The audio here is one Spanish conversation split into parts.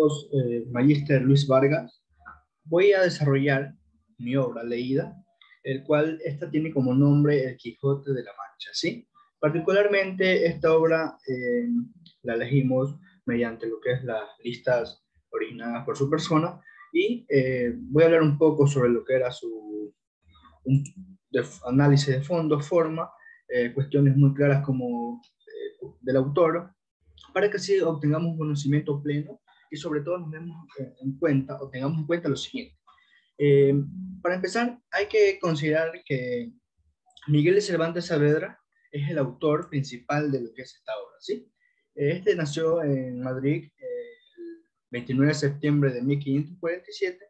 estimados Magíster Luis Vargas, voy a desarrollar mi obra leída, el cual esta tiene como nombre El Quijote de la Mancha, ¿sí? Particularmente esta obra la elegimos mediante lo que es las listas originadas por su persona y voy a hablar un poco sobre lo que era análisis de fondo, forma, cuestiones muy claras como del autor, para que así obtengamos un conocimiento pleno y sobre todo nos demos en cuenta, o tengamos en cuenta lo siguiente. Eh, para empezar, hay que considerar que Miguel de Cervantes Saavedra es el autor principal de lo que es esta obra, ¿sí? Este nació en Madrid el 29 de septiembre de 1547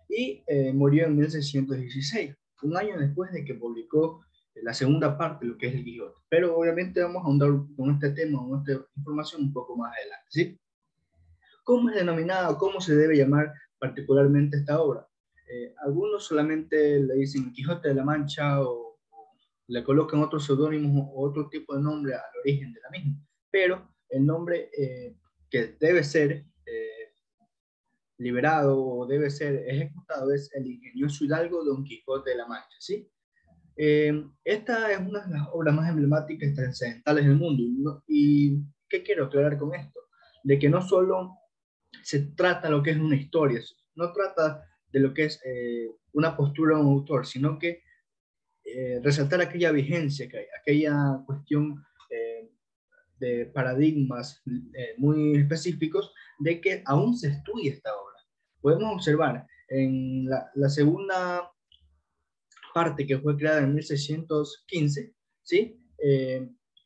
y murió en 1616, un año después de que publicó la segunda parte de lo que es el Quijote. Pero obviamente vamos a ahondar con este tema, con esta información un poco más adelante, ¿sí? ¿Cómo es denominada o cómo se debe llamar particularmente esta obra? Algunos solamente le dicen Quijote de la Mancha o le colocan otros seudónimos o otro tipo de nombre al origen de la misma, pero el nombre que debe ser liberado o debe ser ejecutado es el ingenioso hidalgo Don Quijote de la Mancha, ¿sí? Esta es una de las obras más emblemáticas y trascendentales del mundo. ¿Y qué quiero aclarar con esto? De que no solo se trata de lo que es una historia, no trata de lo que es una postura de un autor, sino que resaltar aquella vigencia que hay, aquella cuestión de paradigmas muy específicos de que aún se estudia esta obra. Podemos observar en la segunda parte que fue creada en 1615, ¿sí?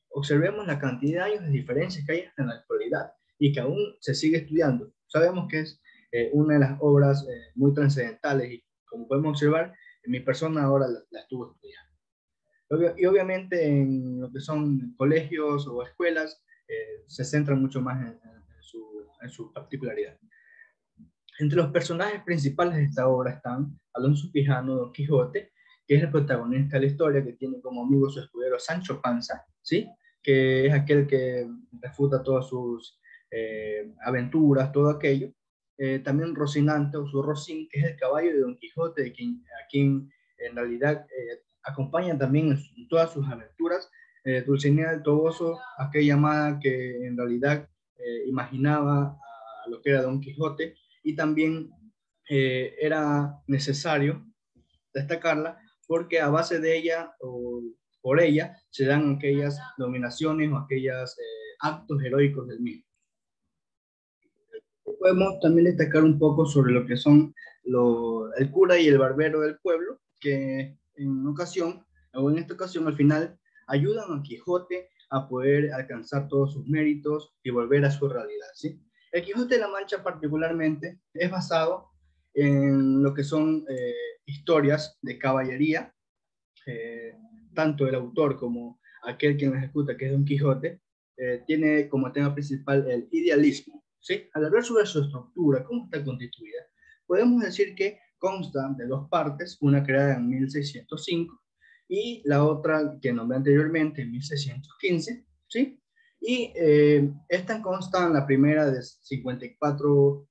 Observemos la cantidad de años de diferencias que hay hasta en la actualidad y que aún se sigue estudiando. Sabemos que es una de las obras muy trascendentales y como podemos observar, mi persona ahora la estuvo estudiando. Y obviamente en lo que son colegios o escuelas se centra mucho más en su particularidad. Entre los personajes principales de esta obra están Alonso Quijano, Don Quijote, que es el protagonista de la historia, que tiene como amigo su escudero Sancho Panza, ¿sí? Que es aquel que refuta todas sus aventuras, todo aquello. También Rocinante o su Rocín, que es el caballo de Don Quijote, a quien en realidad acompaña también en todas sus aventuras. Dulcinea del Toboso, aquella amada que en realidad imaginaba a lo que era Don Quijote, y también era necesario destacarla porque a base de ella o por ella se dan aquellas dominaciones o aquellos actos heroicos del mismo. Podemos también destacar un poco sobre lo que son el cura y el barbero del pueblo, que en ocasión, o en esta ocasión al final, ayudan a Quijote a poder alcanzar todos sus méritos y volver a su realidad, ¿sí? El Quijote de la Mancha particularmente es basado en lo que son historias de caballería, eh, tanto el autor como aquel quien ejecuta, que es Don Quijote, tiene como tema principal el idealismo, ¿sí? Al hablar sobre su estructura, cómo está constituida, podemos decir que consta de dos partes, una creada en 1605 y la otra que nombré anteriormente en 1615, ¿sí? Y esta consta en la primera de 54,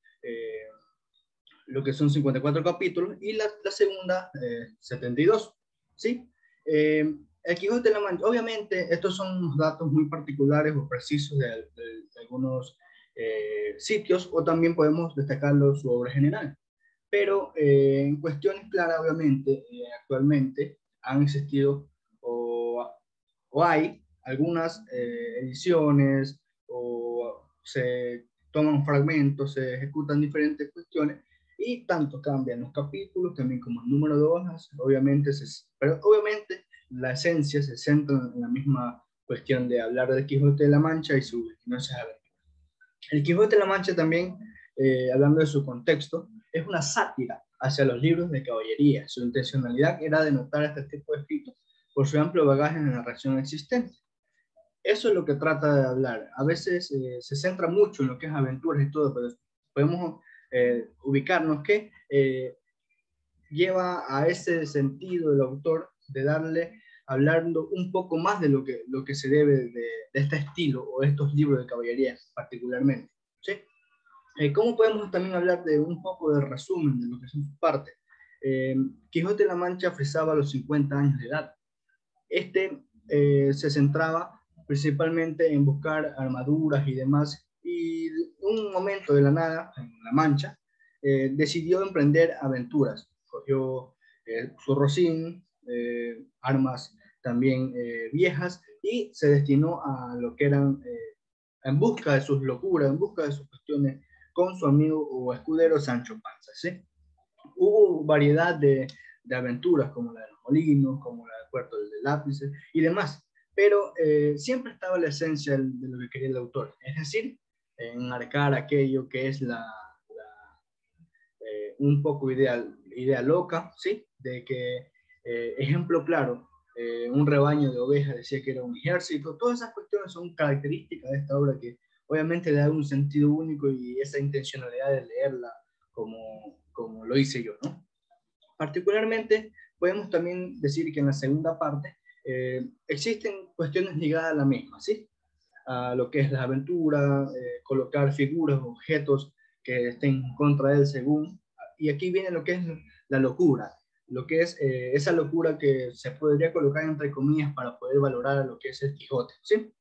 lo que son 54 capítulos, y la segunda, 72, ¿sí? El Quijote de la Mancha, obviamente, estos son unos datos muy particulares o precisos de algunos sitios, o también podemos destacarlo su obra general. Pero en cuestiones claras, obviamente, actualmente han existido o hay algunas ediciones o se toman fragmentos, se ejecutan diferentes cuestiones y tanto cambian los capítulos, también como el número de hojas, obviamente, pero obviamente la esencia se centra en la misma cuestión de hablar del Quijote de la Mancha y sus experiencias aventuras. El Quijote de la Mancha también, hablando de su contexto, es una sátira hacia los libros de caballería. Su intencionalidad era denotar este tipo de escritos por su amplio bagaje en la narración existente. Eso es lo que trata de hablar. A veces se centra mucho en lo que es aventuras y todo, pero podemos ubicarnos que lleva a ese sentido el autor de darle, hablando un poco más de lo que se debe de este estilo o estos libros de caballería particularmente, ¿sí? ¿Cómo podemos también hablar de un poco de resumen de lo que son sus partes? Quijote de la Mancha frisaba a los 50 años de edad. Se centraba principalmente en buscar armaduras y demás, y un momento de la nada, en La Mancha, decidió emprender aventuras. Cogió su rocín, armas también viejas, y se destinó a lo que eran, en busca de sus locuras, en busca de sus cuestiones, con su amigo o escudero Sancho Panza, ¿sí? Hubo variedad de aventuras, como la de los molinos, como la del puerto del lápices y demás, pero siempre estaba la esencia de lo que quería el autor, es decir, enmarcar aquello que es un poco idea loca, ¿sí? De que, ejemplo claro, un rebaño de ovejas decía que era un ejército. Todas esas cuestiones son características de esta obra que obviamente le da un sentido único, y esa intencionalidad de leerla como lo hice yo, ¿no? Particularmente, podemos también decir que en la segunda parte existen cuestiones ligadas a la misma, ¿sí? A lo que es la aventura, colocar figuras, objetos que estén en contra de él según. Y aquí viene lo que es la locura, lo que es esa locura que se podría colocar entre comillas para poder valorar a lo que es el Quijote, ¿sí?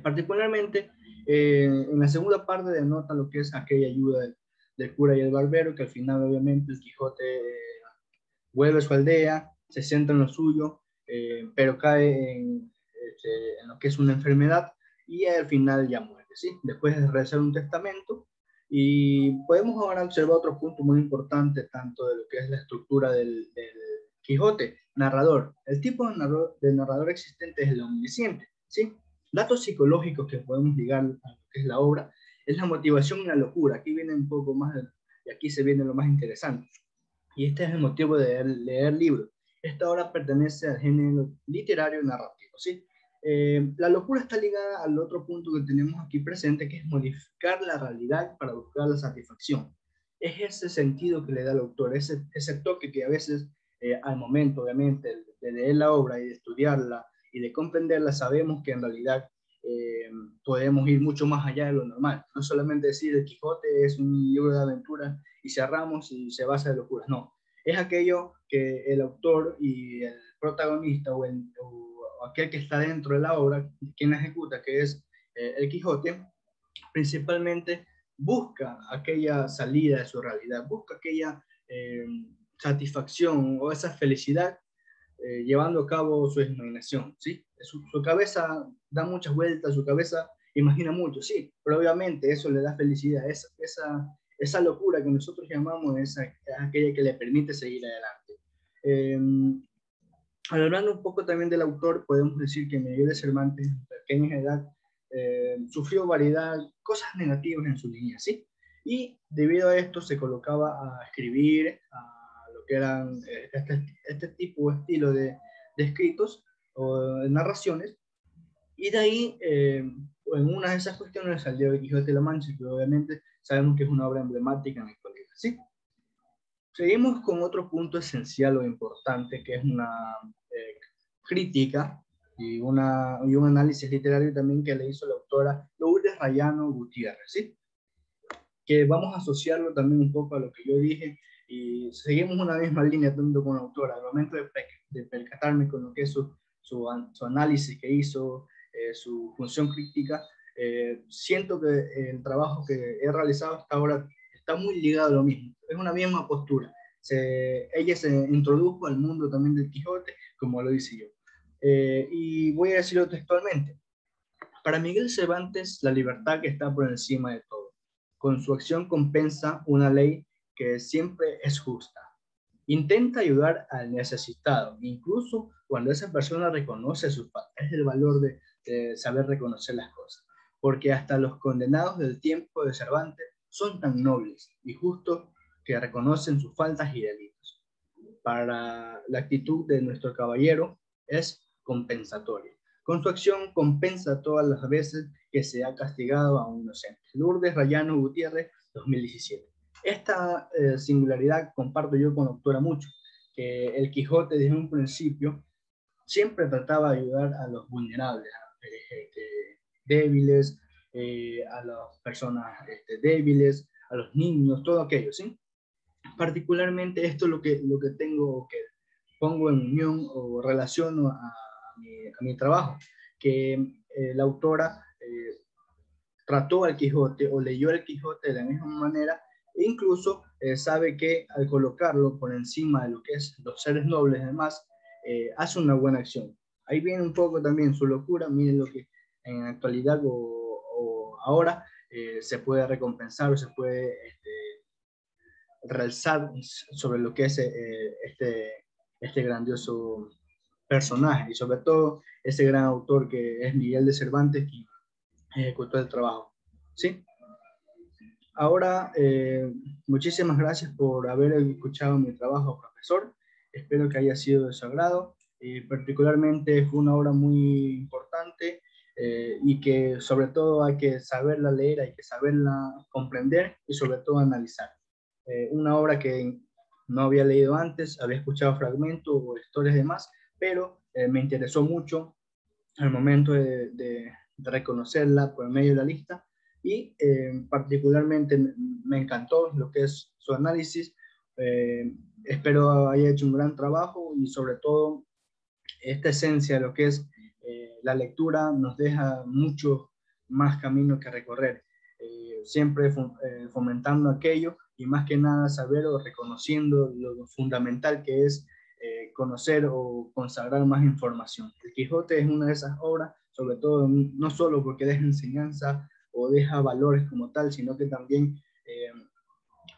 Particularmente, en la segunda parte denota lo que es aquella ayuda del cura y el barbero, que al final obviamente el Quijote vuelve a su aldea, se centra en lo suyo, pero cae en lo que es una enfermedad, y al final ya muere, ¿sí? Después de realizar un testamento. Y podemos ahora observar otro punto muy importante, tanto de lo que es la estructura del Quijote, narrador. El tipo de narrador existente es el omnisciente, ¿sí? Datos psicológicos que podemos ligar a lo que es la obra es la motivación y la locura. Aquí viene un poco más, y aquí se viene lo más interesante. Y este es el motivo de leer libros. Esta obra pertenece al género literario narrativo, ¿sí? La locura está ligada al otro punto que tenemos aquí presente, que es modificar la realidad para buscar la satisfacción. Es ese sentido que le da el autor, ese toque que a veces, al momento, obviamente, de leer la obra y de estudiarla y de comprenderla, sabemos que en realidad podemos ir mucho más allá de lo normal. No solamente decir el Quijote es un libro de aventuras y cerramos y se basa en locuras. No, es aquello que el autor y el protagonista o aquel que está dentro de la obra, quien la ejecuta, que es el Quijote, principalmente busca aquella salida de su realidad, busca aquella satisfacción o esa felicidad, llevando a cabo su imaginación, ¿sí? Su cabeza da muchas vueltas, su cabeza imagina mucho, sí, pero obviamente eso le da felicidad, esa locura que nosotros llamamos es aquella que le permite seguir adelante. Hablando un poco también del autor, podemos decir que Miguel de Cervantes, en pequeña edad, sufrió variedad, cosas negativas en su niñez, ¿sí? Y debido a esto se colocaba a escribir a lo que eran este tipo de estilo de escritos o de narraciones, y de ahí, en una de esas cuestiones salió el Quijote de la Mancha, que obviamente sabemos que es una obra emblemática en la actualidad, ¿sí? Seguimos con otro punto esencial o importante, que es una eh, crítica y un análisis literario también que le hizo la autora Lourdes Rayano Gutiérrez, ¿sí? Que vamos a asociarlo también un poco a lo que yo dije, y seguimos una misma línea tanto con la autora. Al momento de percatarme con lo que es su análisis que hizo, su función crítica, siento que el trabajo que he realizado hasta ahora está muy ligado a lo mismo, es una misma postura. Ella se introdujo al mundo también del Quijote, como lo hice yo. Y voy a decirlo textualmente. Para Miguel Cervantes, la libertad que está por encima de todo. Con su acción compensa una ley que siempre es justa. Intenta ayudar al necesitado, incluso cuando esa persona reconoce sus faltas. Es el valor de saber reconocer las cosas. Porque hasta los condenados del tiempo de Cervantes son tan nobles y justos que reconocen sus faltas y delitos. Para la actitud de nuestro caballero es compensatoria. Con su acción compensa todas las veces que se ha castigado a un inocente. Lourdes Rayano Gutiérrez, 2017. Esta singularidad comparto yo con la autora mucho, que el Quijote desde un principio siempre trataba de ayudar a los vulnerables, a los débiles, a las personas débiles, a los niños, todo aquello, ¿sí? Particularmente esto es lo que tengo, que pongo en unión o relaciono a mi trabajo, que la autora trató al Quijote o leyó el Quijote de la misma manera e incluso sabe que al colocarlo por encima de lo que es los seres nobles y demás, hace una buena acción. Ahí viene un poco también su locura, miren lo que en la actualidad o ahora se puede recompensar o se puede realzar sobre lo que es este grandioso personaje y sobre todo ese gran autor que es Miguel de Cervantes, quien ejecutó el trabajo. ¿Sí? Ahora, muchísimas gracias por haber escuchado mi trabajo, profesor. Espero que haya sido de su agrado. Particularmente fue una obra muy importante y que sobre todo hay que saberla leer, hay que saberla comprender y sobre todo analizar. Una obra que no había leído antes, había escuchado fragmentos o historias y demás, pero me interesó mucho al momento de reconocerla por medio de la lista y particularmente me encantó lo que es su análisis. Espero haya hecho un gran trabajo y sobre todo esta esencia de lo que es la lectura nos deja mucho más camino que recorrer, siempre fomentando aquello y más que nada saber o reconociendo lo fundamental que es conocer o consagrar más información. El Quijote es una de esas obras, sobre todo no solo porque deja enseñanza o deja valores como tal, sino que también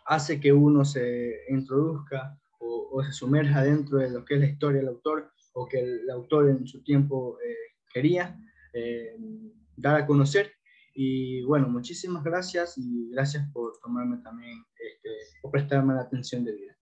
hace que uno se introduzca o se sumerja dentro de lo que es la historia del autor o que el autor en su tiempo quería eh, dar a conocer. Y bueno, muchísimas gracias y gracias por tomarme también, por prestarme la atención de vida.